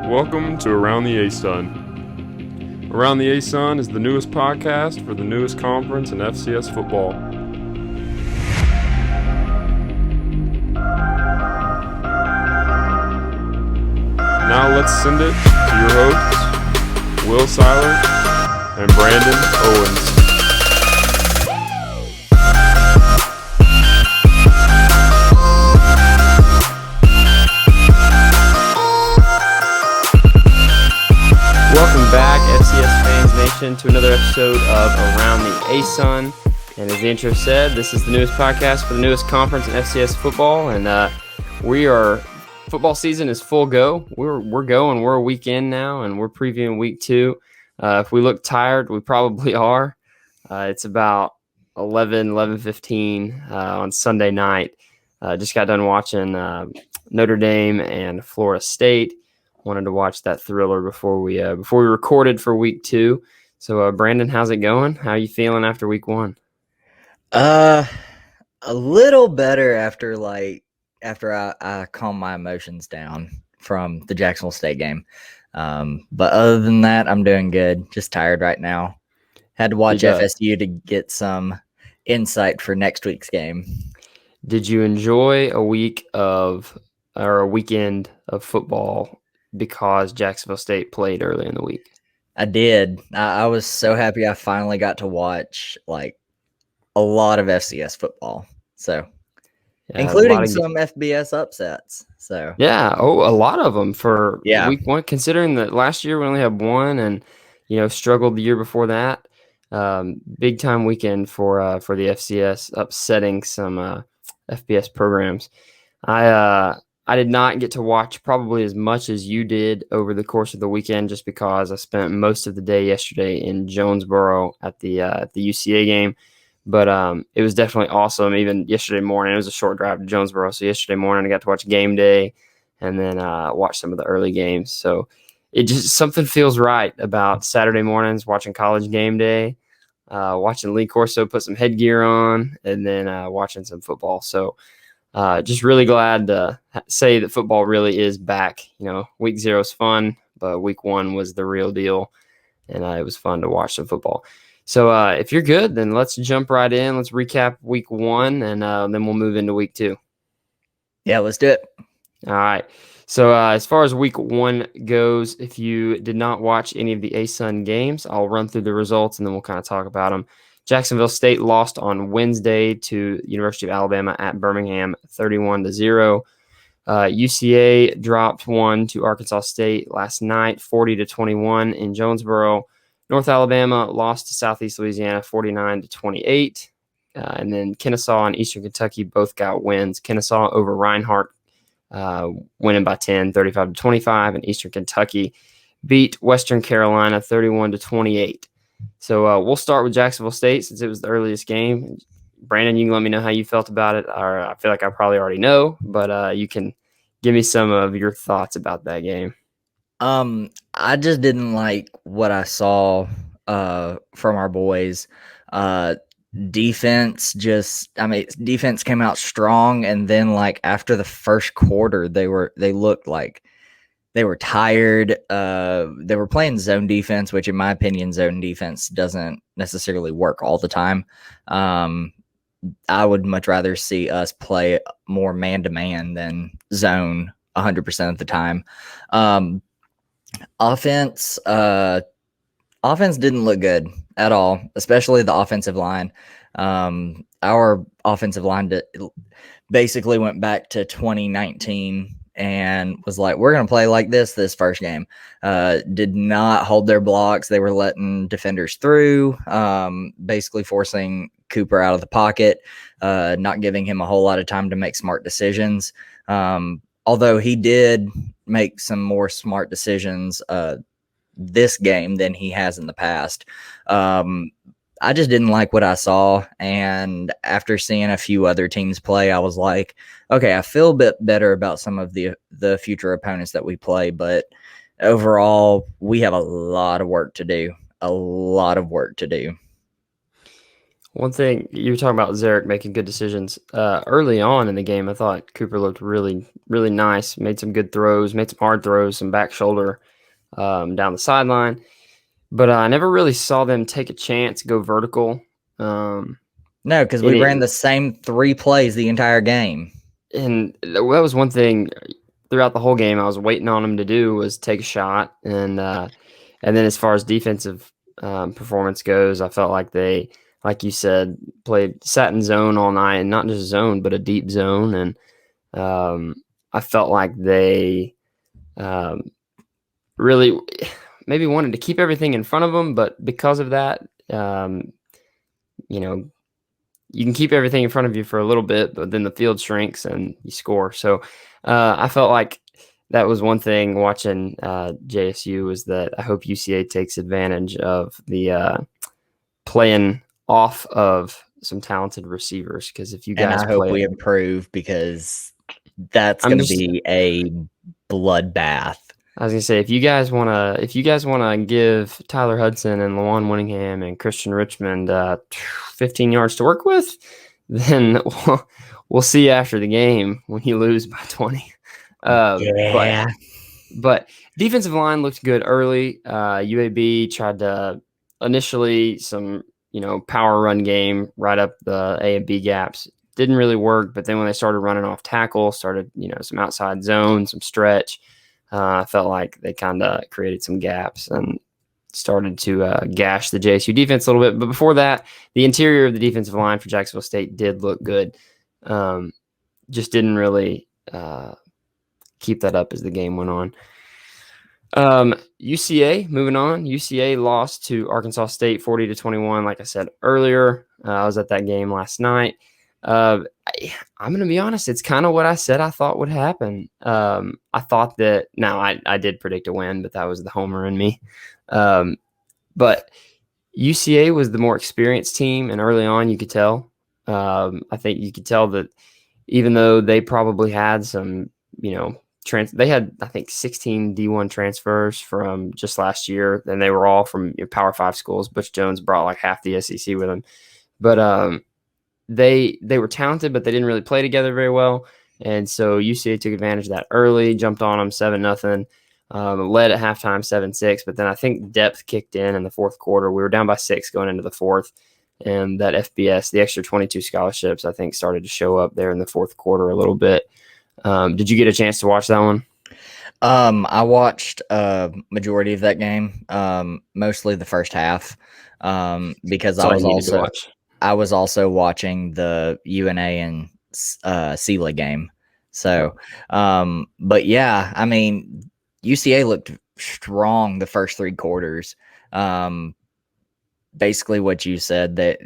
Welcome to Around the ASUN. Around the ASUN is the newest podcast for the newest conference in FCS football. Now let's send it to your hosts, Will Seiler and Brandon Owens. Welcome back, FCS Fans Nation, to another episode of Around the ASUN. And as the intro said, this is the newest podcast for the newest conference in FCS football. And football season is full go. We're going. We're a week in now, and we're previewing week 2. If we look tired, we probably are. It's about 11:15 on Sunday night. Just got done watching Notre Dame and Florida State. Wanted to watch that thriller before we recorded for week 2. So, Brandon, how's it going? How are you feeling after week 1? A little better after I calm my emotions down from the Jacksonville State game. But other than that, I'm doing good. Just tired right now. Had to watch FSU to get some insight for next week's game. Did you enjoy a weekend of football because Jacksonville State played early in the week? I did. I was so happy I finally got to watch a lot of FCS football. So, including some FBS upsets. So a lot of them for week 1. Considering that last year we only had one, and struggled the year before that. Big time weekend for the FCS, upsetting some FBS programs. I did not get to watch probably as much as you did over the course of the weekend, just because I spent most of the day yesterday in Jonesboro at the UCA game. But it was definitely awesome. Even yesterday morning, it was a short drive to Jonesboro. So yesterday morning, I got to watch game day and then watch some of the early games. So it just something feels right about Saturday mornings, watching college game day, watching Lee Corso put some headgear on, and then watching some football. So just really glad to say that football really is back. Week 0 is fun, but week 1 was the real deal, and it was fun to watch some football. So if you're good, then let's jump right in. Let's recap week 1, and then we'll move into week 2. Yeah, let's do it. All right. So as far as week 1 goes, if you did not watch any of the ASUN games, I'll run through the results, and then we'll kind of talk about them. Jacksonville State lost on Wednesday to University of Alabama at Birmingham, 31-0. UCA dropped 1 to Arkansas State last night, 40-21 in Jonesboro. North Alabama lost to Southeast Louisiana, 49-28. And then Kennesaw and Eastern Kentucky both got wins. Kennesaw over Reinhardt, winning by 10, 35-25. And Eastern Kentucky beat Western Carolina, 31-28. So we'll start with Jacksonville State since it was the earliest game. Brandon, you can let me know how you felt about it. Or I feel like I probably already know, but you can give me some of your thoughts about that game. I just didn't like what I saw from our boys. Defense came out strong, and then after the first quarter, they looked like they were tired. They were playing zone defense, which in my opinion, zone defense doesn't necessarily work all the time. I would much rather see us play more man-to-man than zone 100% of the time. Offense didn't look good at all, especially the offensive line. Our offensive line basically went back to 2019 and was like, we're going to play like this first game. Did not hold their blocks. They were letting defenders through, basically forcing Cooper out of the pocket, not giving him a whole lot of time to make smart decisions. Although he did make some more smart decisions this game than he has in the past. I just didn't like what I saw, and after seeing a few other teams play, I was like, okay, I feel a bit better about some of the future opponents that we play, but overall, we have a lot of work to do. One thing you were talking about, Zarek making good decisions early on in the game. I thought Cooper looked really, really nice. Made some good throws, made some hard throws, some back shoulder down the sideline. But I never really saw them take a chance, go vertical. No, because we ran the same 3 plays the entire game. And that was one thing throughout the whole game I was waiting on them to do was take a shot. And then as far as defensive performance goes, I felt like they, like you said, sat in zone all night, and not just zone, but a deep zone. And I felt like they really maybe wanted to keep everything in front of them, but because of that, you can keep everything in front of you for a little bit, but then the field shrinks and you score. So I felt like that was one thing watching JSU was that I hope UCA takes advantage of the playing off of some talented receivers. Because if you guys, and I hope we improve, because that's going to be a bloodbath. I was gonna say, if you guys wanna give Tyler Hudson and Lawan Winningham and Christian Richmond 15 yards to work with, then we'll see you after the game when you lose by 20. But defensive line looked good early. UAB tried to initially some power run game right up the A and B gaps. Didn't really work, but then when they started running off tackle, started some outside zone, some stretch. I felt like they kind of created some gaps and started to gash the JSU defense a little bit. But before that, the interior of the defensive line for Jacksonville State did look good. Just didn't really keep that up as the game went on. UCA, moving on. UCA lost to Arkansas State 40-21. Like I said earlier, I was at that game last night. I'm going to be honest. It's kind of what I said I thought would happen. I thought that I did predict a win, but that was the homer in me. But UCA was the more experienced team, and early on you could tell. I think you could tell that even though they probably had some, they had, I think, 16 D1 transfers from just last year, and they were all from Power 5 schools. Butch Jones brought like half the SEC with him. But they were talented, but they didn't really play together very well. And so UCA took advantage of that early, jumped on them 7-0, led at halftime 7-6. But then I think depth kicked in the fourth quarter. We were down by 6 going into the fourth. And that FBS, the extra 22 scholarships, I think started to show up there in the fourth quarter a little bit. Did you get a chance to watch that one? I watched a majority of that game, mostly the first half, because I was also watching the UNA and SELA game. So, but yeah, I mean, UCA looked strong the first 3 quarters. Basically what you said, that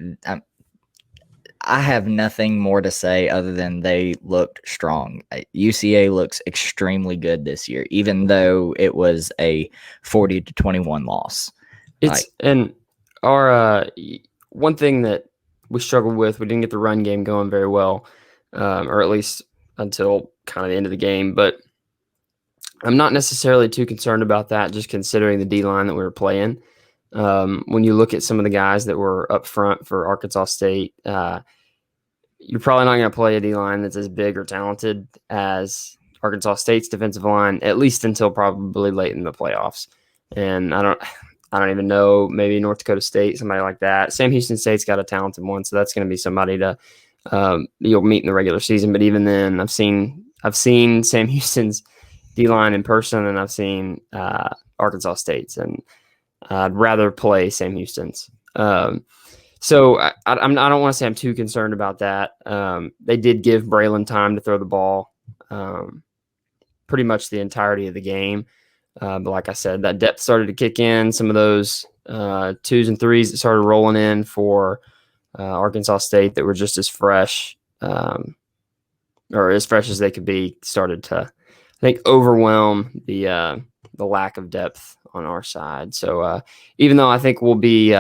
I have nothing more to say other than they looked strong. UCA looks extremely good this year, even though it was a 40-21 loss. And our one thing that we struggled with, we didn't get the run game going very well, or at least until kind of the end of the game. But I'm not necessarily too concerned about that, just considering the D-line that we were playing. When you look at some of the guys that were up front for Arkansas State, you're probably not going to play a D-line that's as big or talented as Arkansas State's defensive line, at least until probably late in the playoffs. And I don't even know, maybe North Dakota State, somebody like that. Sam Houston State's got a talented one, so that's going to be somebody to you'll meet in the regular season. But even then, I've seen Sam Houston's D-line in person, and I've seen Arkansas State's, and I'd rather play Sam Houston's. So I don't want to say I'm too concerned about that. They did give Braylon time to throw the ball pretty much the entirety of the game. But like I said, that depth started to kick in. Some of those 2s and 3s that started rolling in for Arkansas State that were just as fresh or as fresh as they could be started to, I think, overwhelm the lack of depth on our side. So even though I think we'll be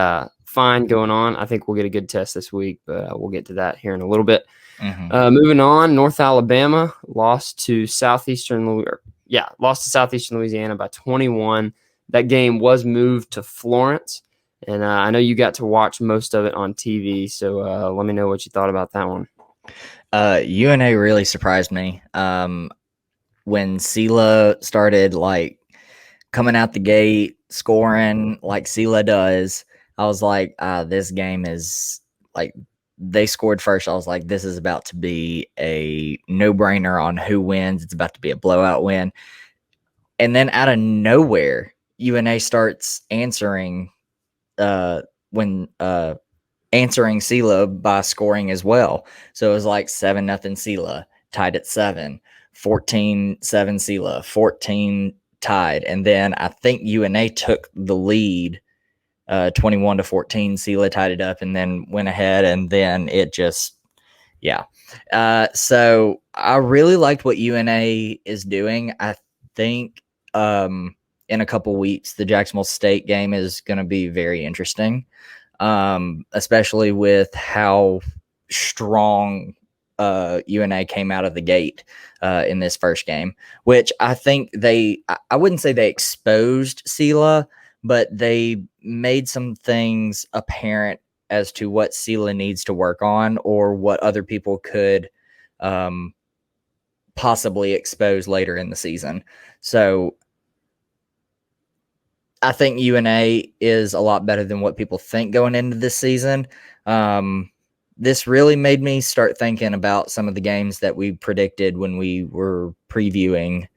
fine going on, I think we'll get a good test this week, but we'll get to that here in a little bit. Mm-hmm. Moving on, North Alabama lost to Southeastern Louisiana by 21. That game was moved to Florence. And I know you got to watch most of it on TV, so let me know what you thought about that one. UNA really surprised me. When Sela started like coming out the gate, scoring like Sela does, I was like, this game is like, they scored first. I was like, this is about to be a no-brainer on who wins. It's about to be a blowout win. And then out of nowhere, UNA starts answering answering Sela by scoring as well. So it was like 7-0 Sela, tied at 7, 14-7 Sela, 14 tied. And then I think UNA took the lead 21-14. Sela tied it up and then went ahead, and then it just, yeah. So I really liked what UNA is doing. I think in a couple weeks, the Jacksonville State game is going to be very interesting, especially with how strong UNA came out of the gate in this first game, which I think I wouldn't say they exposed Sela, but they made some things apparent as to what Sela needs to work on or what other people could possibly expose later in the season. So I think UNA is a lot better than what people think going into this season. This really made me start thinking about some of the games that we predicted when we were previewing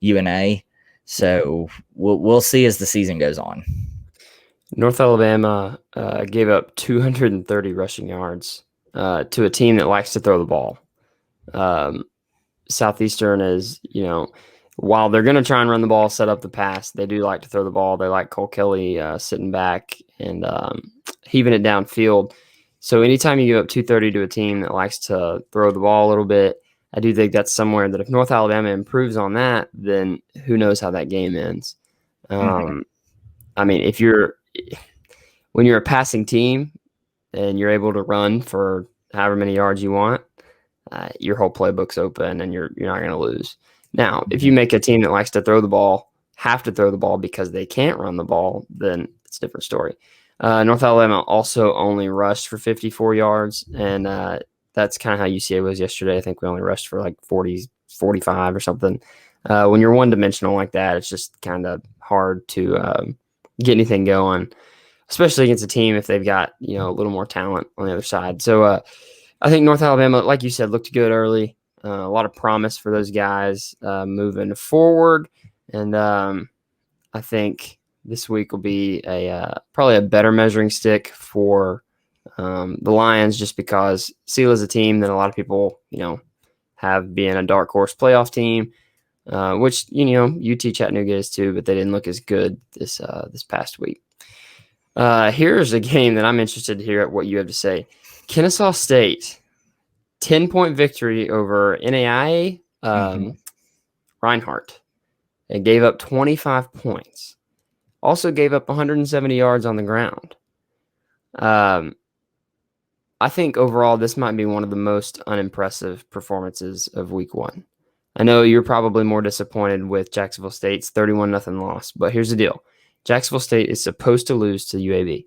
UNA. So we'll see as the season goes on. North Alabama gave up 230 rushing yards to a team that likes to throw the ball. Southeastern is, while they're going to try and run the ball, set up the pass, they do like to throw the ball. They like Cole Kelly sitting back and heaving it downfield. So anytime you give up 230 to a team that likes to throw the ball a little bit, I do think that's somewhere that if North Alabama improves on that, then who knows how that game ends. I mean, when you're a passing team and you're able to run for however many yards you want, your whole playbook's open and you're not going to lose. Now, if you make a team that likes to throw the ball, have to throw the ball because they can't run the ball, then it's a different story. North Alabama also only rushed for 54 yards, and that's kind of how UCA was yesterday. I think we only rushed for like 40, 45 or something. When you're one-dimensional like that, it's just kind of hard to get anything going, especially against a team if they've got a little more talent on the other side. So I think North Alabama, like you said, looked good early. A lot of promise for those guys moving forward, and I think this week will be probably a better measuring stick for the Lions, just because Sela's a team that a lot of people have being a dark horse playoff team, which UT Chattanooga is too, but they didn't look as good this past week. Here's a game that I'm interested to hear at what you have to say. Kennesaw State, 10-point victory over NAIA Reinhardt. It gave up 25 points. Also gave up 170 yards on the ground. I think overall this might be one of the most unimpressive performances of week one. I know you're probably more disappointed with Jacksonville State's 31-0 loss, but here's the deal. Jacksonville State is supposed to lose to UAB.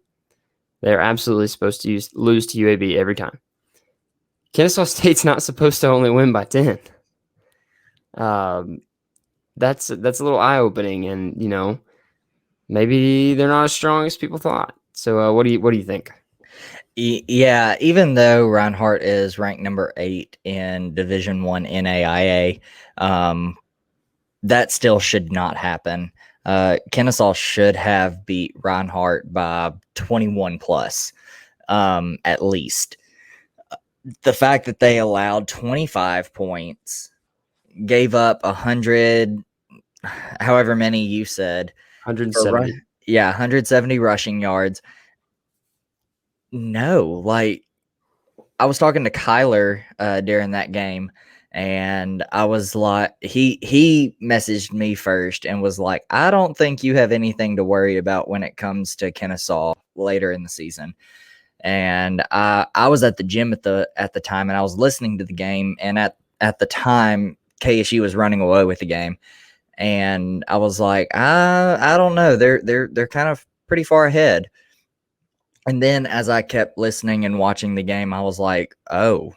They're absolutely supposed to lose to UAB every time. Kennesaw State's not supposed to only win by 10. That's a little eye-opening, and maybe they're not as strong as people thought. So what do you think? Yeah, even though Reinhardt is ranked number 8 in Division I NAIA, that still should not happen. Kennesaw should have beat Reinhardt by 21 plus, at least. The fact that they allowed 25 points, gave up 100, however many you said. 170. 170 rushing yards. No, I was talking to Kyler during that game, and I was like, he messaged me first and was like, I don't think you have anything to worry about when it comes to Kennesaw later in the season. And I was at the gym at the time, and I was listening to the game, and at the time KSU was running away with the game, and I was like, I don't know, they're kind of pretty far ahead. And then as I kept listening and watching the game, I was like, oh,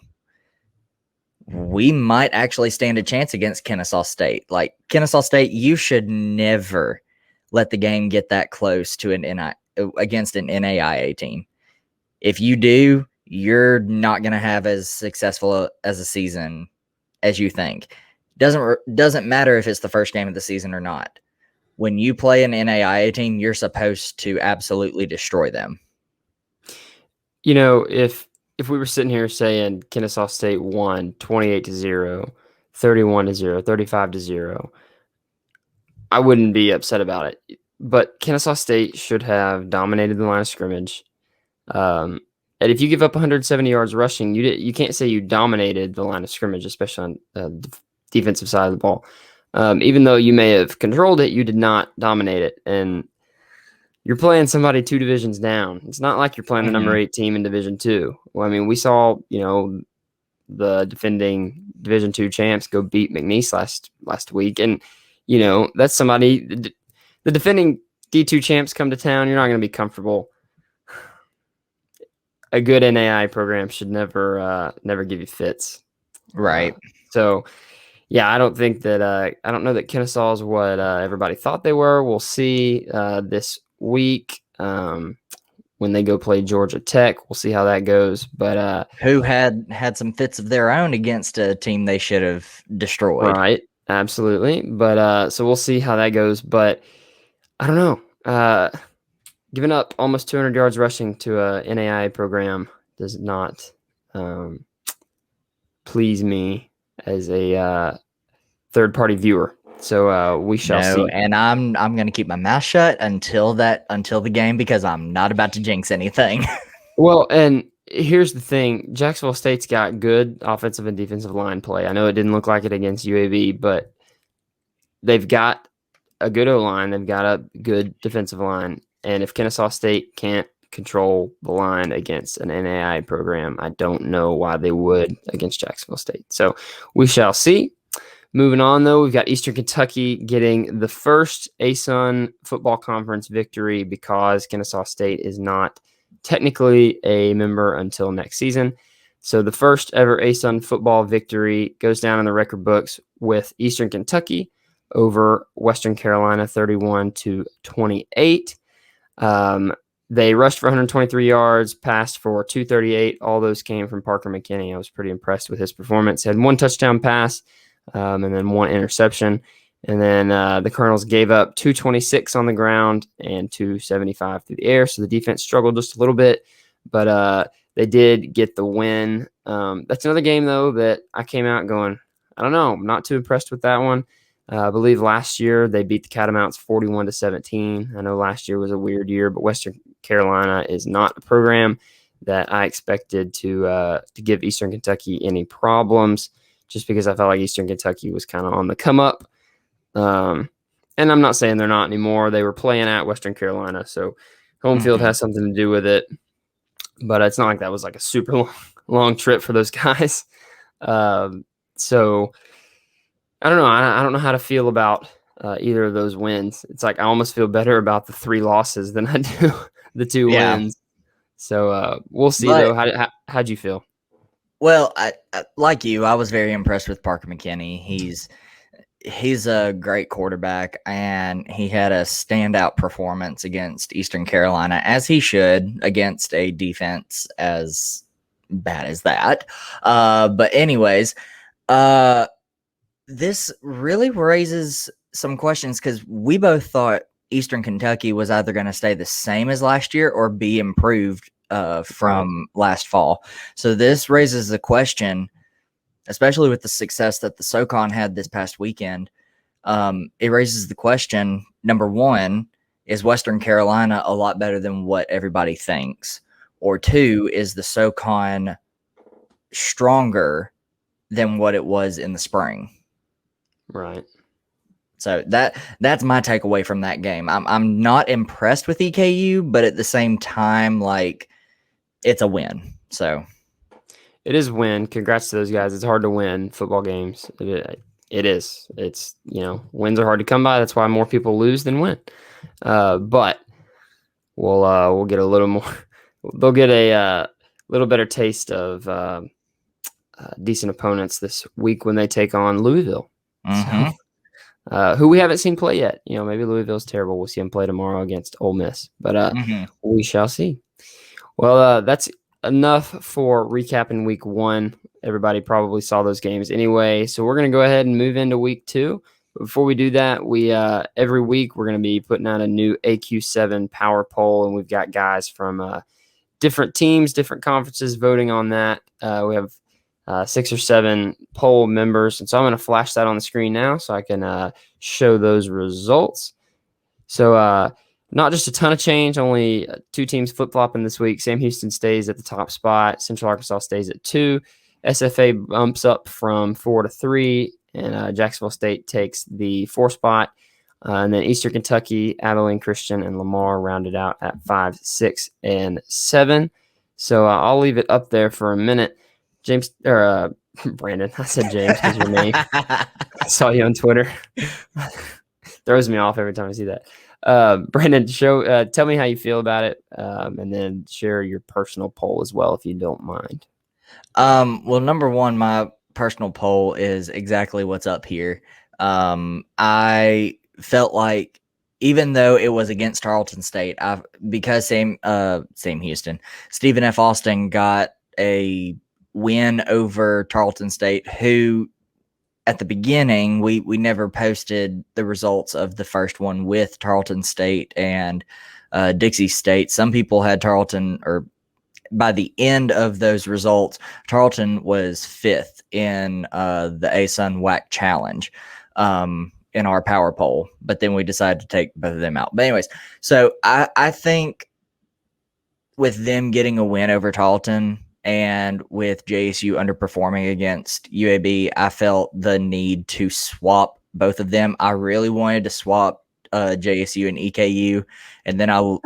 we might actually stand a chance against Kennesaw State. Like, Kennesaw State, you should never let the game get that close to against an NAIA team. If you do, you're not going to have as successful as a season as you think. Doesn't matter if it's the first game of the season or not. When you play an NAIA team, you're supposed to absolutely destroy them. You know, if we were sitting here saying Kennesaw State won 28-0, 31-0, 35-0, I wouldn't be upset about it. But Kennesaw State should have dominated the line of scrimmage. And if you give up 170 yards rushing, you can't say you dominated the line of scrimmage, especially on the defensive side of the ball. Even though you may have controlled it, you did not dominate it. And you're playing somebody 2 divisions down. It's not like you're playing the number 8 team in Division 2. Well, I mean, we saw, the defending Division 2 champs go beat McNeese last week. And, that's somebody, the defending D2 champs come to town. You're not going to be comfortable. A good NAI program should never give you fits. Right. So, yeah, I don't think that I don't know that Kennesaw is what everybody thought they were. We'll see this week when they go play Georgia Tech. We'll see how that goes. But who had some fits of their own against a team they should have destroyed. Right, absolutely. But so we'll see how that goes. But I don't know. Giving up almost 200 yards rushing to a NAIA program does not please me as a third-party viewer. So we shall see. And I'm going to keep my mouth shut until the game, because I'm not about to jinx anything. Well, and here's the thing: Jacksonville State's got good offensive and defensive line play. I know it didn't look like it against UAB, but they've got a good O-line. They've got a good defensive line. And if Kennesaw State can't control the line against an NAIA program, I don't know why they would against Jacksonville State. So we shall see. Moving on, though, we've got Eastern Kentucky getting the first ASUN Football Conference victory because Kennesaw State is not technically a member until next season. So the first ever ASUN Football victory goes down in the record books with Eastern Kentucky over Western Carolina 31-28. They rushed for 123 yards, passed for 238. All those came from Parker McKinney. I was pretty impressed with his performance. He had 1 touchdown pass. And then 1 interception. And then the Colonels gave up 226 on the ground and 275 through the air. So the defense struggled just a little bit, but they did get the win. That's another game, though, that I came out going, I don't know, I'm not too impressed with that one. I believe last year they beat the Catamounts 41-17. I know last year was a weird year, but Western Carolina is not a program that I expected to give Eastern Kentucky any problems, just because I felt like Eastern Kentucky was kind of on the come up. And I'm not saying they're not anymore. They were playing at Western Carolina, so home field has something to do with it. But it's not like that was like a super long trip for those guys. So I don't know. I don't know how to feel about either of those wins. It's like I almost feel better about the 3 losses than I do the 2 wins. So we'll see, though. How'd you feel? Well, I like you, I was very impressed with Parker McKinney. He's a great quarterback, and he had a standout performance against Eastern Carolina, as he should, against a defense as bad as that. But anyways, this really raises some questions, because we both thought Eastern Kentucky was either going to stay the same as last year or be improved from last fall. So this raises the question, especially with the success that the SoCon had this past weekend. It raises the question, number one, is Western Carolina a lot better than what everybody thinks? Or 2, is the SoCon stronger than what it was in the spring? Right. So that's my takeaway from that game. I'm not impressed with EKU, but at the same time, like, it's a win. So it is a win. Congrats to those guys. It's hard to win football games. It is. It's, wins are hard to come by. That's why more people lose than win. But we'll get a little more they'll get a little better taste of decent opponents this week when they take on Louisville. Mm-hmm. So, who we haven't seen play yet. Maybe Louisville's terrible. We'll see them play tomorrow against Ole Miss, but we shall see. Well, that's enough for recapping week 1. Everybody probably saw those games anyway, so we're going to go ahead and move into week 2. But before we do that, we every week we're going to be putting out a new AQ7 power poll, and we've got guys from different teams, different conferences voting on that. We have 6 or 7 poll members, and so I'm going to flash that on the screen now so I can show those results. So not just a ton of change, only 2 teams flip-flopping this week. Sam Houston stays at the top spot. Central Arkansas stays at 2. SFA bumps up from 4 to 3, and Jacksonville State takes the 4 spot. And then Eastern Kentucky, Abilene Christian, and Lamar rounded out at 5, 6, and 7. So I'll leave it up there for a minute. James or Brandon, I said James is your name. I saw you on Twitter. Throws me off every time I see that. Brandon, tell me how you feel about it, and then share your personal poll as well if you don't mind. Well, number one, my personal poll is exactly what's up here. I felt like even though it was against Tarleton State, because same Houston, Stephen F. Austin got a win over Tarleton State, who at the beginning we never posted the results of the first one with Tarleton State and Dixie State. Some people had Tarleton, or by the end of those results, Tarleton was 5th in the ASUN WAC challenge in our power poll, but then we decided to take both of them out. But anyways, so I think with them getting a win over Tarleton and with JSU underperforming against UAB, I felt the need to swap both of them. I really wanted to swap JSU and EKU, and then I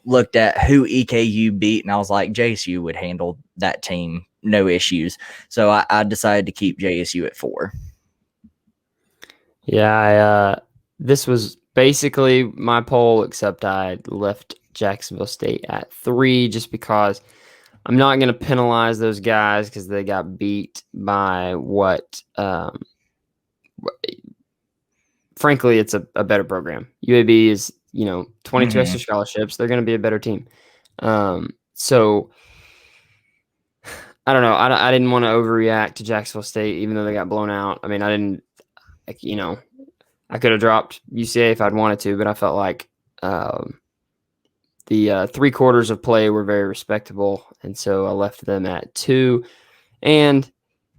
looked at who EKU beat, and I was like, JSU would handle that team, no issues. So I decided to keep JSU at 4. Yeah, this was basically my poll, except I left Jacksonville State at 3 just because I'm not going to penalize those guys because they got beat by what, frankly, it's a better program. UAB is, 22 extra scholarships. They're going to be a better team. So I don't know. I didn't want to overreact to Jacksonville State, even though they got blown out. I mean, I could have dropped UCA if I'd wanted to, but I felt like the 3 quarters of play were very respectable, and so I left them at 2. And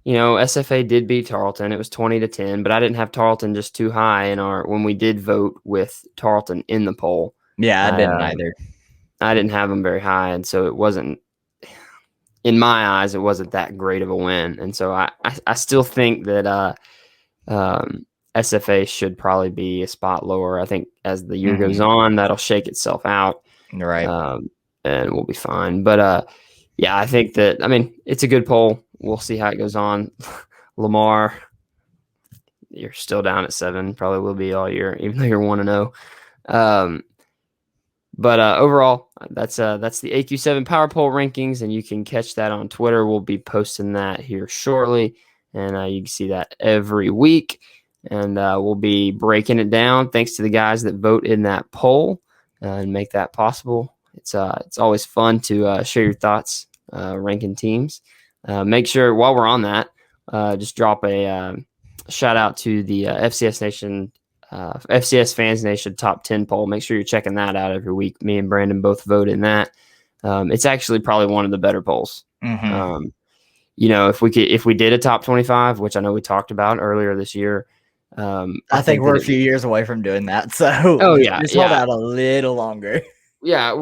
SFA did beat Tarleton. It was 20-10, but I didn't have Tarleton just too high when we did vote with Tarleton in the poll. Yeah, I didn't either. I didn't have them very high, and so it wasn't, in my eyes, it wasn't that great of a win. And so I still think that SFA should probably be a spot lower. I think as the year goes on, that'll shake itself out. Right. And we'll be fine. But yeah, I think that, it's a good poll. We'll see how it goes on. Lamar, you're still down at 7, probably will be all year, even though you're 1-0. But overall, that's the AQ7 Power Poll rankings, and you can catch that on Twitter. We'll be posting that here shortly, and you can see that every week. And we'll be breaking it down thanks to the guys that vote in that poll and make that possible. It's always fun to share your thoughts ranking teams. Make sure while we're on that, just drop a shout out to the FCS Nation, FCS Fans Nation Top 10 poll. Make sure you're checking that out every week. Me and Brandon both vote in that. It's actually probably one of the better polls. If we did a top 25, which I know we talked about earlier this year. I think we're a few years away from doing that. So just hold out a little longer. Yeah,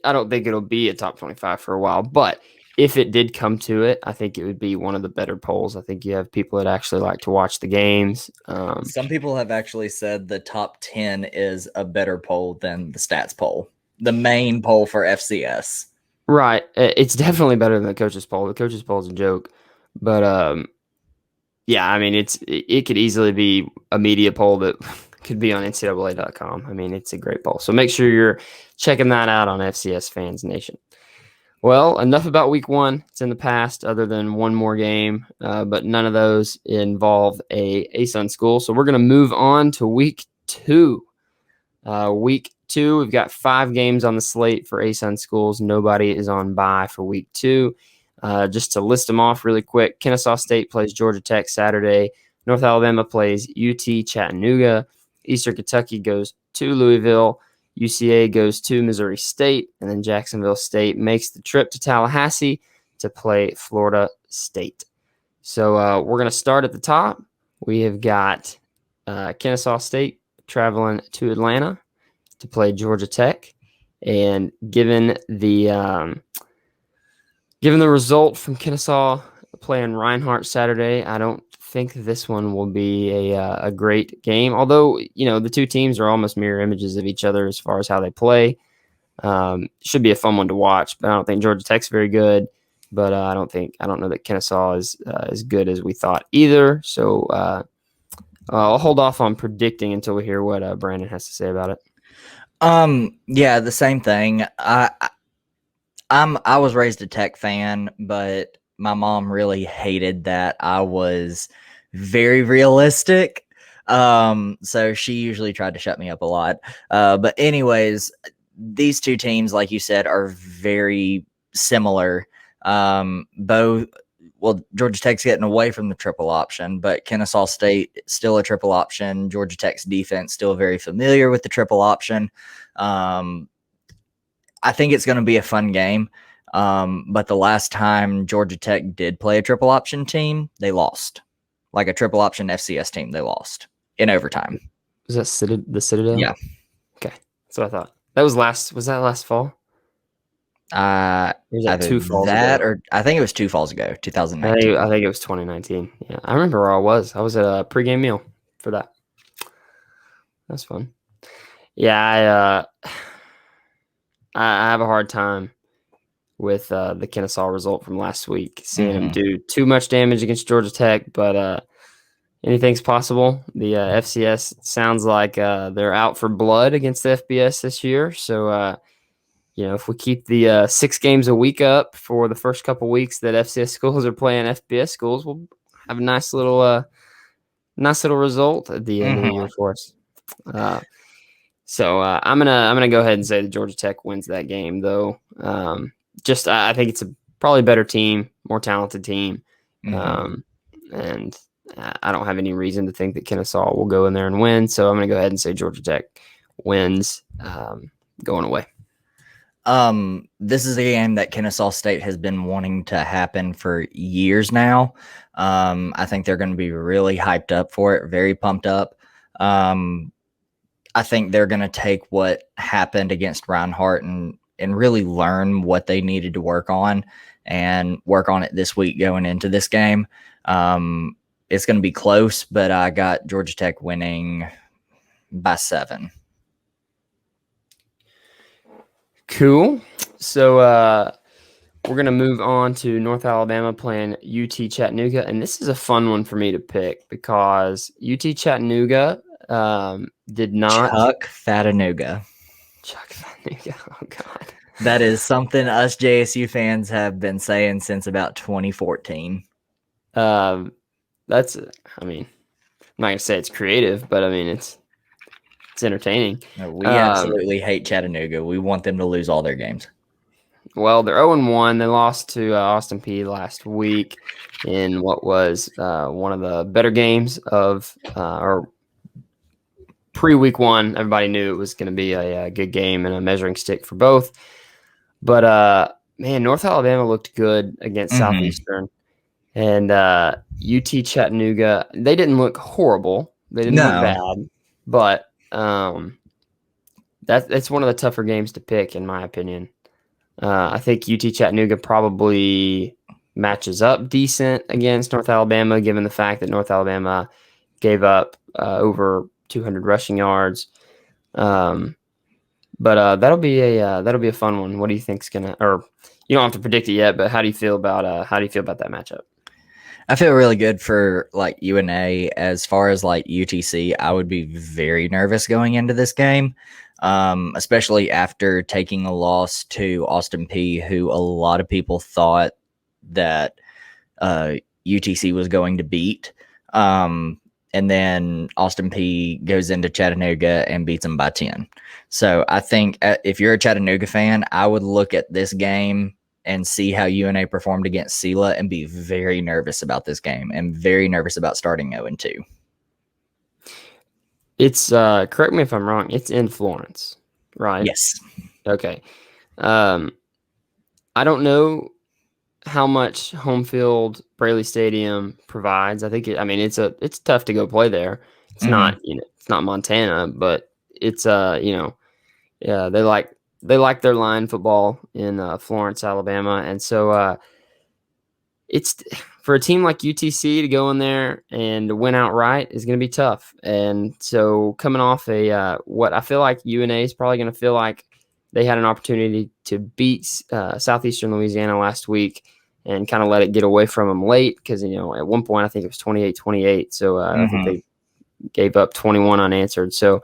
I don't think it'll be a top 25 for a while, but if it did come to it, I think it would be one of the better polls. I think you have people that actually like to watch the games. Some people have actually said the top 10 is a better poll than the stats poll, the main poll for FCS. Right. It's definitely better than the coaches poll. The coaches poll is a joke, but yeah, it could easily be a media poll that could be on NCAA.com. It's a great poll. So make sure you're checking that out on FCS Fans Nation. Well, enough about week one. It's in the past, other than one more game, but none of those involve a ASUN school. So we're going to move on to week two. Week two, we've got 5 games on the slate for ASUN schools. Nobody is on bye for week two. Just to list them off really quick, Kennesaw State plays Georgia Tech Saturday. North Alabama plays UT Chattanooga. Eastern Kentucky goes to Louisville. UCA goes to Missouri State, and then Jacksonville State makes the trip to Tallahassee to play Florida State. So we're going to start at the top. We have got Kennesaw State traveling to Atlanta to play Georgia Tech, and given the result from Kennesaw playing Reinhardt Saturday, I don't think this one will be a great game. Although, the two teams are almost mirror images of each other as far as how they play. Should be a fun one to watch, but I don't think Georgia Tech's very good. But I don't know that Kennesaw is as good as we thought either. So I'll hold off on predicting until we hear what Brandon has to say about it. Yeah, the same thing. I was raised a Tech fan, but my mom really hated that I was very realistic. So she usually tried to shut me up a lot. But anyways, these two teams, like you said, are very similar. Georgia Tech's getting away from the triple option, but Kennesaw State still a triple option. Georgia Tech's defense still very familiar with the triple option. I think it's going to be a fun game. But the last time Georgia Tech did play a triple option team, they lost. Like a triple option FCS team, they lost in overtime. Was that the Citadel? Yeah. Okay. That's what I thought. Was that last fall? Was that 2 falls ago? Or I think it was 2 falls ago, 2019. I think it was 2019. Yeah, I remember where I was. I was at a pregame meal for that. That's fun. Yeah, I have a hard time with the Kennesaw result from last week, seeing them do too much damage against Georgia Tech, but anything's possible. The FCS sounds like they're out for blood against the FBS this year. So, if we keep the 6 games a week up for the first couple weeks that FCS schools are playing FBS schools, we'll have a nice little result at the end of the year for us. So I'm gonna go ahead and say that Georgia Tech wins that game, though. I think it's probably better team, more talented team, and I don't have any reason to think that Kennesaw will go in there and win. So I'm gonna go ahead and say Georgia Tech wins, going away. This is a game that Kennesaw State has been wanting to happen for years now. I think they're going to be really hyped up for it, very pumped up. I think they're going to take what happened against Reinhardt and really learn what they needed to work on and work on it this week going into this game. It's going to be close, but I got Georgia Tech winning by 7. Cool. So we're going to move on to North Alabama playing UT Chattanooga. And this is a fun one for me to pick because UT Chattanooga did not. Chuck Chattanooga. Oh, God. That is something us JSU fans have been saying since about 2014. I'm not going to say it's creative, but it's entertaining. No, we absolutely hate Chattanooga. We want them to lose all their games. Well, they're 0-1. They lost to Austin Peay last week in what was one of the better games of or pre-week one. Everybody knew it was going to be a good game and a measuring stick for both. But, North Alabama looked good against Southeastern. And UT Chattanooga, they didn't look horrible. They didn't look bad. But that's one of the tougher games to pick, in my opinion. I think UT Chattanooga probably matches up decent against North Alabama, given the fact that North Alabama gave up over 200 rushing yards. But that'll be a fun one. What do you think's gonna? Or you don't have to predict it yet, but how do you feel about that matchup? I feel really good for like UNA. As far as like UTC, I would be very nervous going into this game, especially after taking a loss to Austin P, who a lot of people thought that UTC was going to beat. And then Austin P goes into Chattanooga and beats them by 10. So I think if you're a Chattanooga fan, I would look at this game and see how UNA performed against Sela and be very nervous about this game and very nervous about starting 0-2. It's correct me if I'm wrong, it's in Florence, right? Yes. Okay. I don't know how much home field Braley Stadium provides. I think it's tough to go play there. It's not, it's not Montana, but it's yeah, they like their line football in Florence, Alabama. And so it's for a team like UTC to go in there and to win outright is going to be tough. And so coming off what I feel like UNA is probably going to feel like they had an opportunity to beat Southeastern Louisiana last week and kind of let it get away from them late because, at one point I think it was 28-28. So I think they gave up 21 unanswered. So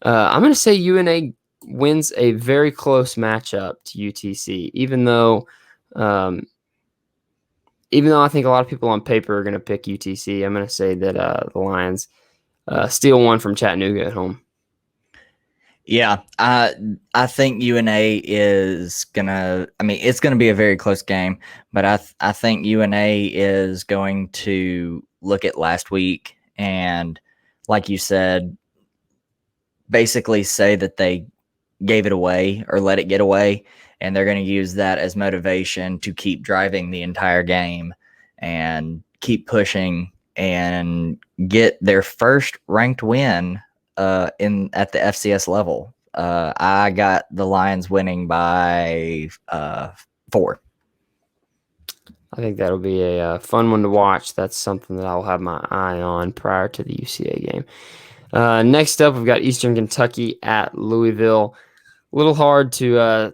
I'm going to say UNA wins a very close matchup to UTC, even though I think a lot of people on paper are going to pick UTC. I'm going to say that the Lions steal one from Chattanooga at home. Yeah, I think UNA is gonna. I mean, it's gonna be a very close game, but I think UNA is going to look at last week and, like you said, basically say that they gave it away or let it get away, and they're going to use that as motivation to keep driving the entire game and keep pushing and get their first ranked win at the FCS level. I got the Lions winning by 4. I think that'll be a fun one to watch. That's something that I'll have my eye on prior to the UCA game. Next up, we've got Eastern Kentucky at Louisville. A little hard to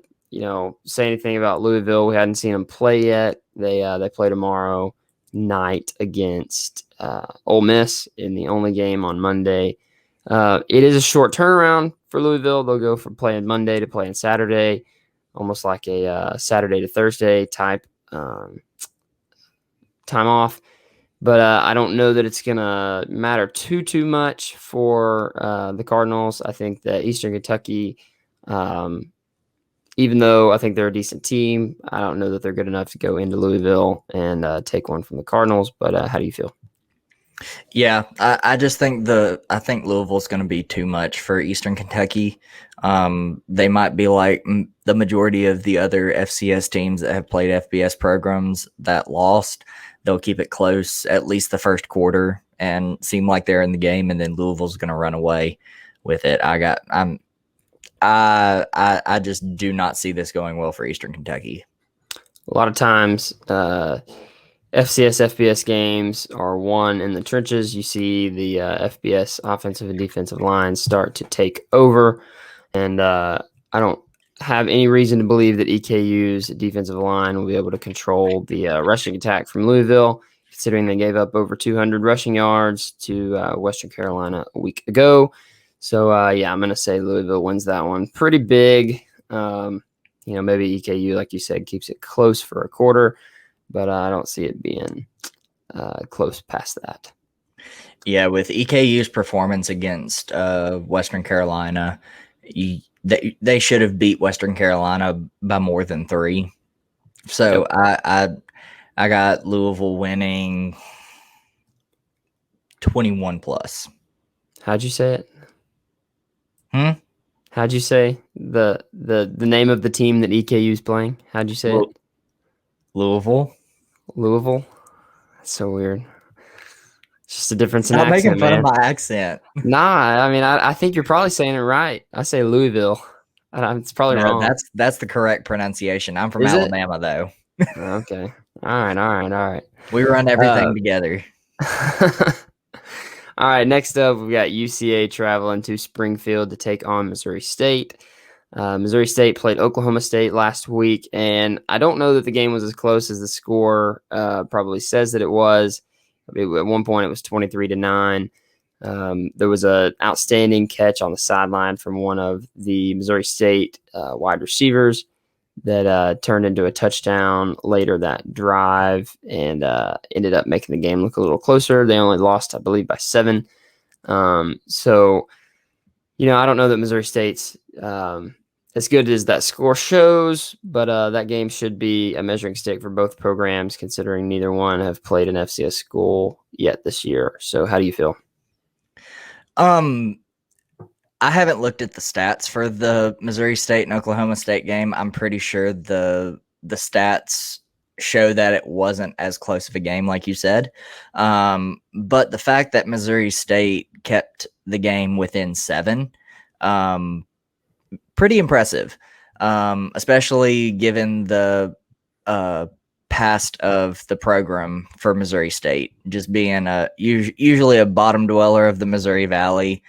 say anything about Louisville. We hadn't seen them play yet. They play tomorrow night against Ole Miss in the only game on Monday. It is a short turnaround for Louisville. They'll go from playing Monday to playing Saturday, almost like a Saturday to Thursday type time off. But I don't know that it's going to matter too much for the Cardinals. I think that Eastern Kentucky, even though I think they're a decent team, I don't know that they're good enough to go into Louisville and take one from the Cardinals. But how do you feel? Yeah, I just think Louisville's going to be too much for Eastern Kentucky. They might be like the majority of the other FCS teams that have played FBS programs that lost. They'll keep it close at least the first quarter and seem like they're in the game, and then Louisville's going to run away with it. I just do not see this going well for Eastern Kentucky. A lot of times, FCS, FBS games are won in the trenches. You see the FBS offensive and defensive lines start to take over. And I don't have any reason to believe that EKU's defensive line will be able to control the rushing attack from Louisville, considering they gave up over 200 rushing yards to Western Carolina a week ago. So, I'm going to say Louisville wins that one pretty big. Maybe EKU, like you said, keeps it close for a quarter. But I don't see it being close past that. Yeah, with EKU's performance against Western Carolina, they should have beat Western Carolina by more than 3. So yep. I got Louisville winning 21+. How'd you say it? How'd you say the name of the team that EKU's playing? How'd you say it? Louisville. That's so weird. It's just a difference in accent. Not making fun of my accent. Nah, I mean, I think you're probably saying it right. I say Louisville. It's probably wrong. That's the correct pronunciation. I'm from Alabama, though. Okay. All right. We run everything together. All right, next up, we've got UCA traveling to Springfield to take on Missouri State. Missouri State played Oklahoma State last week, and I don't know that the game was as close as the score probably says that it was. At one point, it was 23-9. There was an outstanding catch on the sideline from one of the Missouri State wide receivers that turned into a touchdown later that drive and ended up making the game look a little closer. They only lost, I believe, by 7. So, I don't know that Missouri State's as good as that score shows, but that game should be a measuring stick for both programs, considering neither one have played an FCS school yet this year. So how do you feel? I haven't looked at the stats for the Missouri State and Oklahoma State game. I'm pretty sure the stats show that it wasn't as close of a game, like you said. But the fact that Missouri State kept the game within 7, pretty impressive, especially given the past of the program for Missouri State, just being usually a bottom dweller of the Missouri Valley.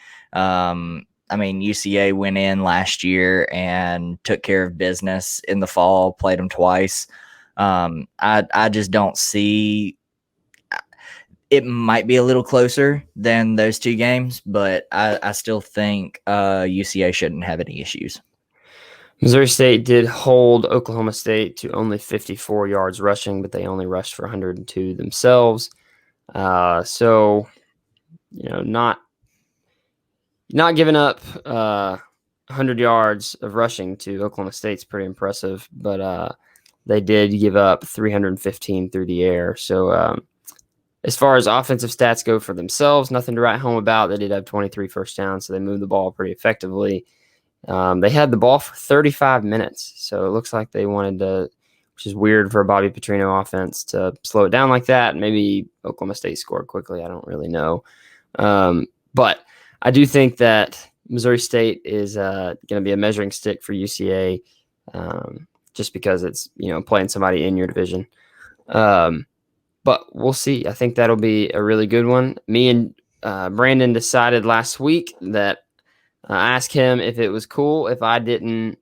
UCA went in last year and took care of business in the fall, played them twice. I just don't see. It might be a little closer than those 2 games, but I still think UCA shouldn't have any issues. Missouri State did hold Oklahoma State to only 54 yards rushing, but they only rushed for 102 themselves. So, not giving up 100 yards of rushing to Oklahoma State's pretty impressive, but they did give up 315 through the air. So as far as offensive stats go for themselves, nothing to write home about. They did have 23 first downs, so they moved the ball pretty effectively. They had the ball for 35 minutes, so it looks like they wanted to, which is weird for a Bobby Petrino offense to slow it down like that. Maybe Oklahoma State scored quickly. I don't really know. But I do think that Missouri State is going to be a measuring stick for UCA just because it's, playing somebody in your division. But we'll see. I think that'll be a really good one. Me and Brandon decided last week that I asked him if it was cool if I didn't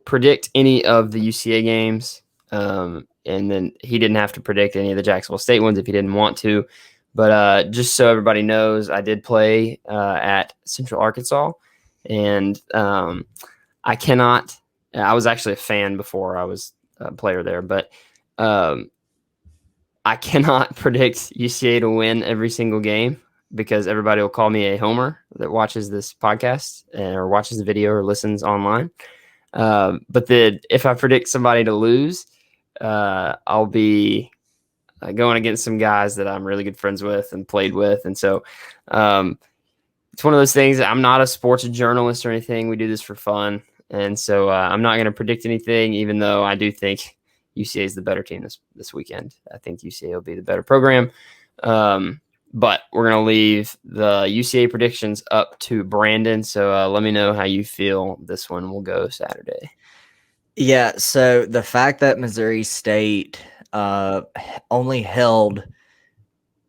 predict any of the UCA games. And then he didn't have to predict any of the Jacksonville State ones if he didn't want to. But just so everybody knows, I did play at Central Arkansas. And I was actually a fan before I was a player there. But I cannot predict UCA to win every single game because everybody will call me a homer that watches this podcast or watches the video or listens online. But if I predict somebody to lose, I'll be going against some guys that I'm really good friends with and played with. And so it's one of those things. I'm not a sports journalist or anything. We do this for fun. And so I'm not going to predict anything, even though I do think UCA is the better team this weekend. I think UCA will be the better program. But we're going to leave the UCA predictions up to Brandon. So let me know how you feel this one will go Saturday. Yeah, so the fact that Missouri State only held,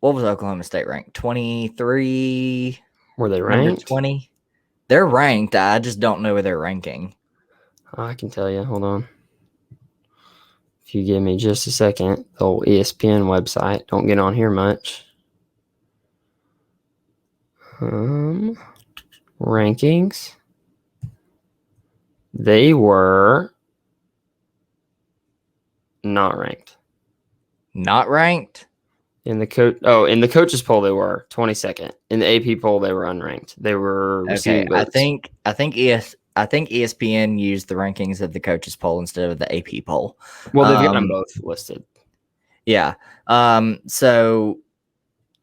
what was Oklahoma State ranked? 23? Were they ranked? 20? They're ranked. I just don't know where they're ranking. I can tell you. Hold on. If you give me just a second, the old ESPN website. Don't get on here much. Rankings. They were not ranked. Not ranked? In the coaches poll they were 22nd. In the AP poll they were unranked. They were receiving votes. I think ESPN used the rankings of the coaches poll instead of the AP poll. Well, they've got them both listed. Yeah. So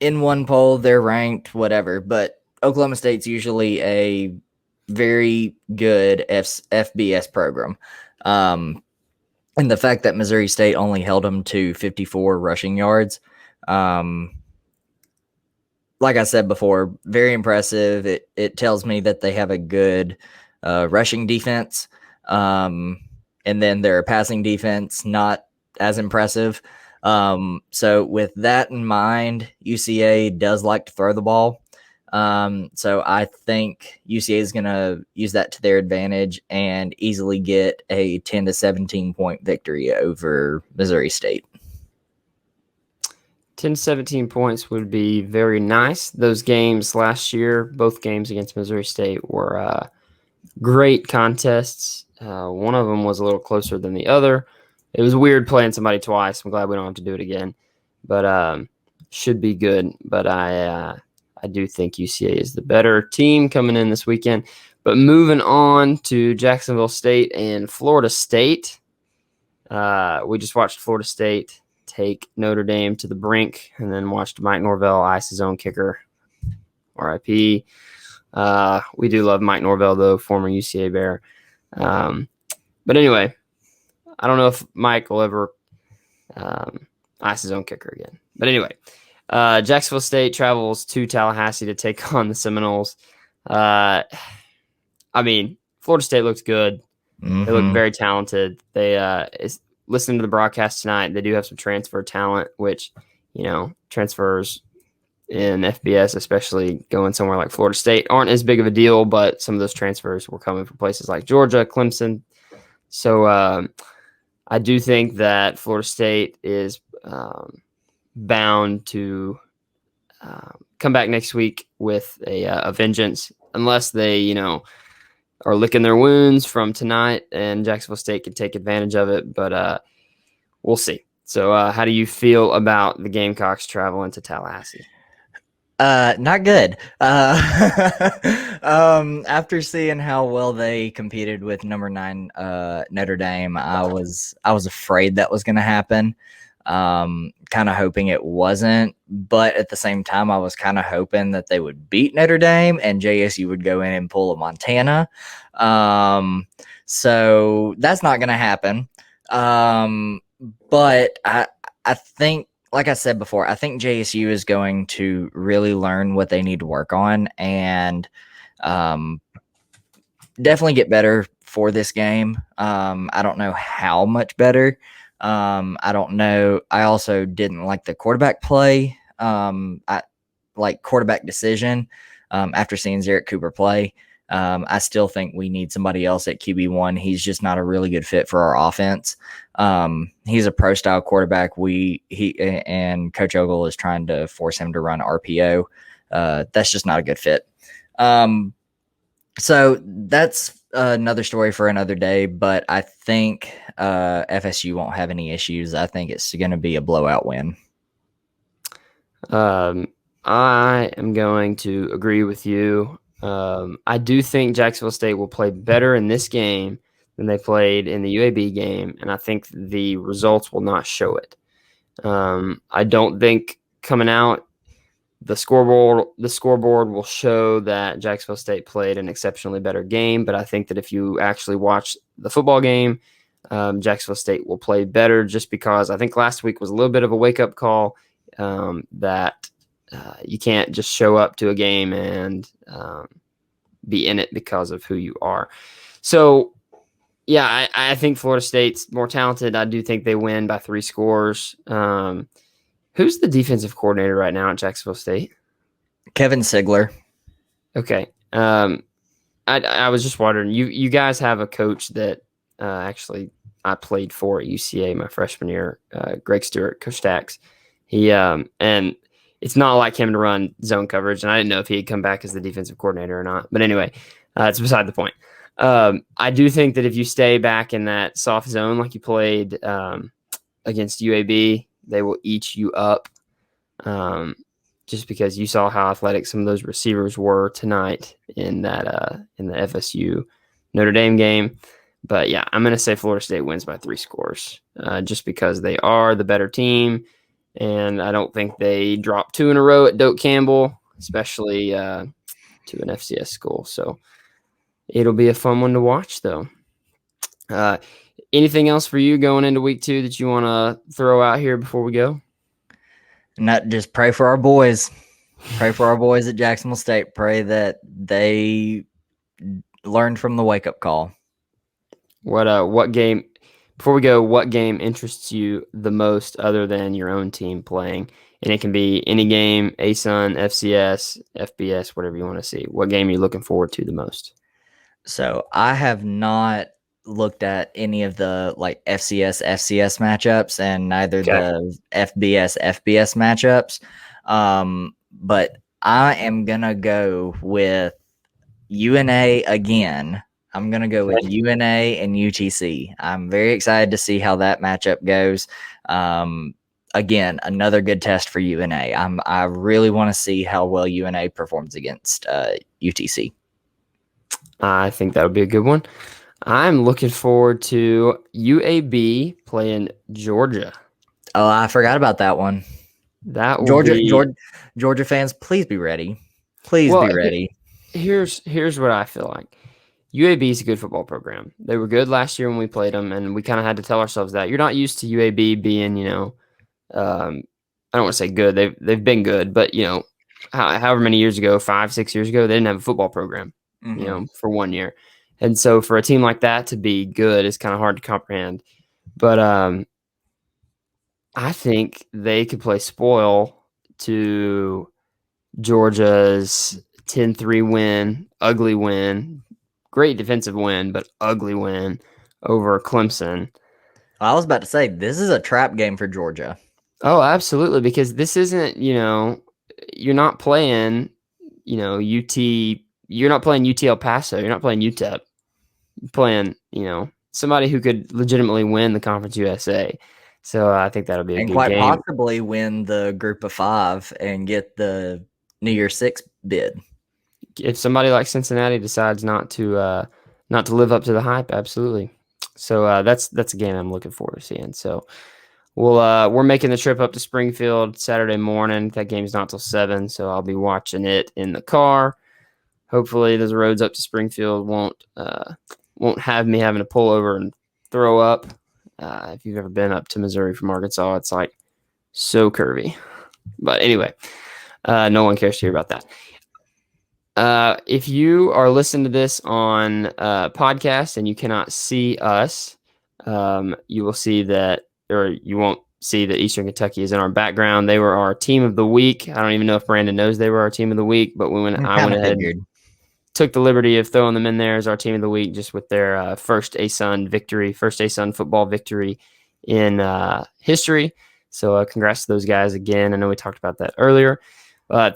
in one poll they're ranked whatever, but Oklahoma State's usually a very good FBS program. And the fact that Missouri State only held them to 54 rushing yards, like I said before, very impressive. It tells me that they have a good rushing defense. And then their passing defense, not as impressive. So with that in mind, UCA does like to throw the ball. So I think UCA is going to use that to their advantage and easily get a 10 to 17 point victory over Missouri State. 10 to 17 points would be very nice. Those games last year, both games against Missouri State, were great contests. One of them was a little closer than the other. It was weird playing somebody twice. I'm glad we don't have to do it again, but should be good. But I do think UCA is the better team coming in this weekend. But moving on to Jacksonville State and Florida State, we just watched Florida State take Notre Dame to the brink, and then watched Mike Norvell ice his own kicker. RIP. We do love Mike Norvell, though, former UCA Bear. But anyway, I don't know if Mike will ever ice his own kicker again. But anyway, Jacksonville State travels to Tallahassee to take on the Seminoles. I mean, Florida State looks good. Mm-hmm. They look very talented. They listening to the broadcast tonight, they do have some transfer talent, which, transfers in FBS, especially going somewhere like Florida State, aren't as big of a deal, but some of those transfers were coming from places like Georgia, Clemson. So I do think that Florida State is bound to come back next week with a vengeance, unless they, are licking their wounds from tonight, and Jacksonville State can take advantage of it, but we'll see. So how do you feel about the Gamecocks traveling to Tallahassee? Not good. After seeing how well they competed with number 9 Notre Dame, I was afraid that was going to happen. Kind of hoping it wasn't, but at the same time, I was kind of hoping that they would beat Notre Dame and JSU would go in and pull a Montana. So that's not going to happen. But I think, like I said before, I think JSU is going to really learn what they need to work on and definitely get better for this game. I don't know how much better. I don't know. I also didn't like the quarterback play. I like quarterback decision after seeing Zarek Cooper play. I still think we need somebody else at QB1. He's just not a really good fit for our offense. He's a pro style quarterback. He and Coach Ogle is trying to force him to run RPO. That's just not a good fit. So that's another story for another day, but I think FSU won't have any issues. I think it's going to be a blowout win. I am going to agree with you. I do think Jacksonville State will play better in this game than they played in the UAB game, and I think the results will not show it. I don't think coming out the scoreboard will show that Jacksonville State played an exceptionally better game, but I think that if you actually watch the football game, Jacksonville State will play better, just because I think last week was a little bit of a wake-up call that you can't just show up to a game and be in it because of who you are. So, yeah, I think Florida State's more talented. I do think they win by 3 scores. Who's the defensive coordinator right now at Jacksonville State? Kevin Sigler. Okay. I was just wondering, you guys have a coach that actually I played for at UCA my freshman year, Greg Stewart, Coach Stax. He and it's not like him to run zone coverage, and I didn't know if he had come back as the defensive coordinator or not. But anyway, it's beside the point. I do think that if you stay back in that soft zone like you played against UAB, they will eat you up, just because you saw how athletic some of those receivers were tonight in that in the FSU Notre Dame game. But yeah, I'm going to say Florida State wins by 3 scores, just because they are the better team, and I don't think they drop 2 in a row at Doak Campbell, especially to an FCS school. So it'll be a fun one to watch, though. Anything else for you going into week 2 that you want to throw out here before we go? Not just pray for our boys. Pray for our boys at Jacksonville State. Pray that they learned from the wake-up call. What game, before we go, what game interests you the most other than your own team playing? And it can be any game, ASUN, FCS, FBS, whatever you want to see. What game are you looking forward to the most? So I have not looked at any of the like FCS matchups and neither the FBS matchups. But I am gonna go with UNA again. I'm gonna go with UNA and UTC. I'm very excited to see how that matchup goes. Again, another good test for UNA. I really want to see how well UNA performs against UTC. I think that would be a good one. I'm looking forward to UAB playing Georgia. Oh, I forgot about that one. That Georgia fans, please be ready. Please be ready. Here's what I feel like. UAB is a good football program. They were good last year when we played them, and we kind of had to tell ourselves that. You're not used to UAB being, I don't want to say good. They've been good, but however many years ago, 5-6 years ago, they didn't have a football program, for 1 year. And so for a team like that to be good is kind of hard to comprehend. But I think they could play spoil to Georgia's 10-3 win, ugly win, great defensive win, but ugly win over Clemson. I was about to say, this is a trap game for Georgia. Oh, absolutely, because this isn't, you're not playing, UT, you're not playing UT El Paso, you're not playing UTEP. You're playing, somebody who could legitimately win the Conference USA. So I think that'll be a good game. And quite possibly win the group of 5 and get the New Year's 6 bid. If somebody like Cincinnati decides not to live up to the hype, absolutely. So that's a game I'm looking forward to seeing. So we're making the trip up to Springfield Saturday morning. That game's not till 7, so I'll be watching it in the car. Hopefully, those roads up to Springfield won't have me having to pull over and throw up. If you've ever been up to Missouri from Arkansas, it's like so curvy. But anyway, no one cares to hear about that. If you are listening to this on podcast and you cannot see us, you will see that, or you won't see that Eastern Kentucky is in our background. They were our team of the week. I don't even know if Brandon knows they were our team of the week, but I went ahead and took the liberty of throwing them in there as our team of the week, just with their first ASUN football victory in history. So congrats to those guys again. I know we talked about that earlier.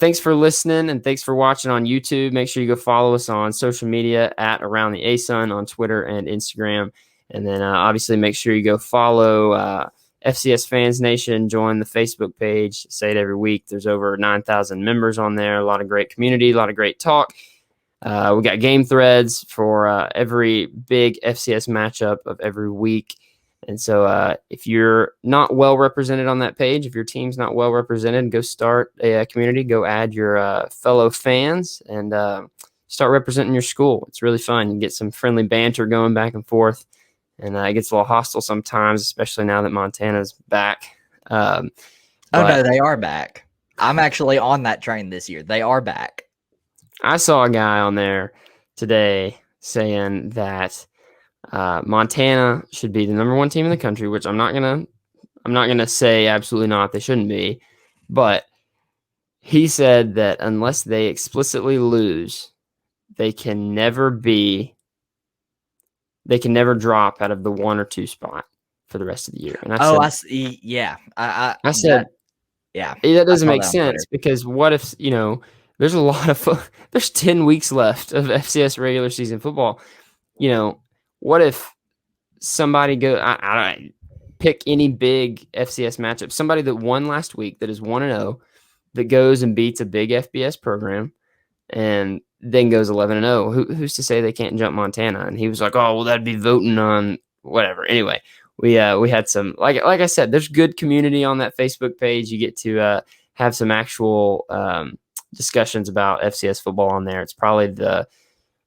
Thanks for listening and thanks for watching on YouTube. Make sure you go follow us on social media at Around the ASUN on Twitter and Instagram. And then obviously make sure you go follow FCS Fans Nation, join the Facebook page. Say it every week. There's over 9,000 members on there. A lot of great community, a lot of great talk. We got game threads for every big FCS matchup of every week. And so if you're not well represented on that page, if your team's not well represented, go start a community, go add your fellow fans and start representing your school. It's really fun. You get some friendly banter going back and forth, and it gets a little hostile sometimes, especially now that Montana's back. No, they are back. I'm actually on that train this year. They are back. I saw a guy on there today saying that Montana should be the number 1 team in the country, which I'm not gonna say absolutely not. They shouldn't be, but he said that unless they explicitly lose, they can never drop out of the 1 or 2 spot for the rest of the year. And I see. Yeah, I said, that doesn't make sense because what if there's a lot of there's 10 weeks left of FCS regular season football. What if somebody I pick any big FCS matchup, somebody that won last week that is 1-0, that goes and beats a big FBS program and then goes 11-0. Who's to say they can't jump Montana? And he was like, oh, well, that'd be voting on whatever. Anyway, we had some, like I said, there's good community on that Facebook page. You get to have some actual discussions about FCS football on there. It's probably the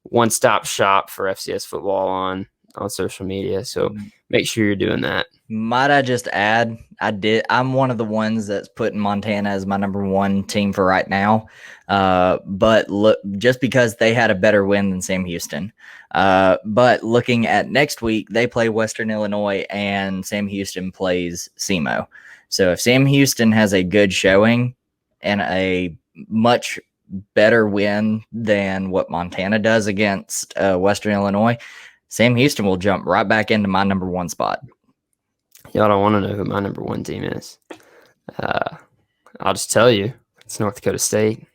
one-stop shop for FCS football on social media. So make sure you're doing that. Might I just add, I'm one of the ones that's putting Montana as my number 1 team for right now. But look, just because they had a better win than Sam Houston. But looking at next week, they play Western Illinois and Sam Houston plays SEMO. So if Sam Houston has a good showing and a much better win than what Montana does against Western Illinois, Sam Houston will jump right back into my number 1 spot. Y'all don't want to know who my number 1 team is. I'll just tell you, it's North Dakota State.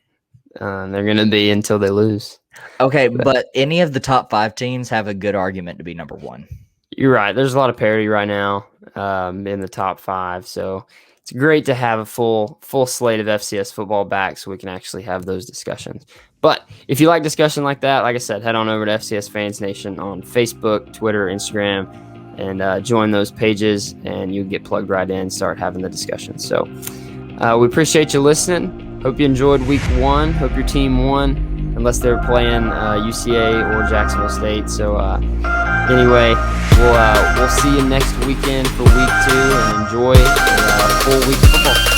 They're going to be until they lose. Okay, but any of the top 5 teams have a good argument to be number 1. You're right. There's a lot of parity right now in the top 5. So it's great to have a full slate of FCS football back so we can actually have those discussions. But if you like discussion like that, like I said, head on over to FCS Fans Nation on Facebook, Twitter, Instagram, and join those pages, and you get plugged right in, start having the discussion. So we appreciate you listening. Hope you enjoyed week 1. Hope your team won, unless they're playing UCA or Jacksonville State. So anyway, we'll see you next weekend for week 2, and enjoy a full week of football.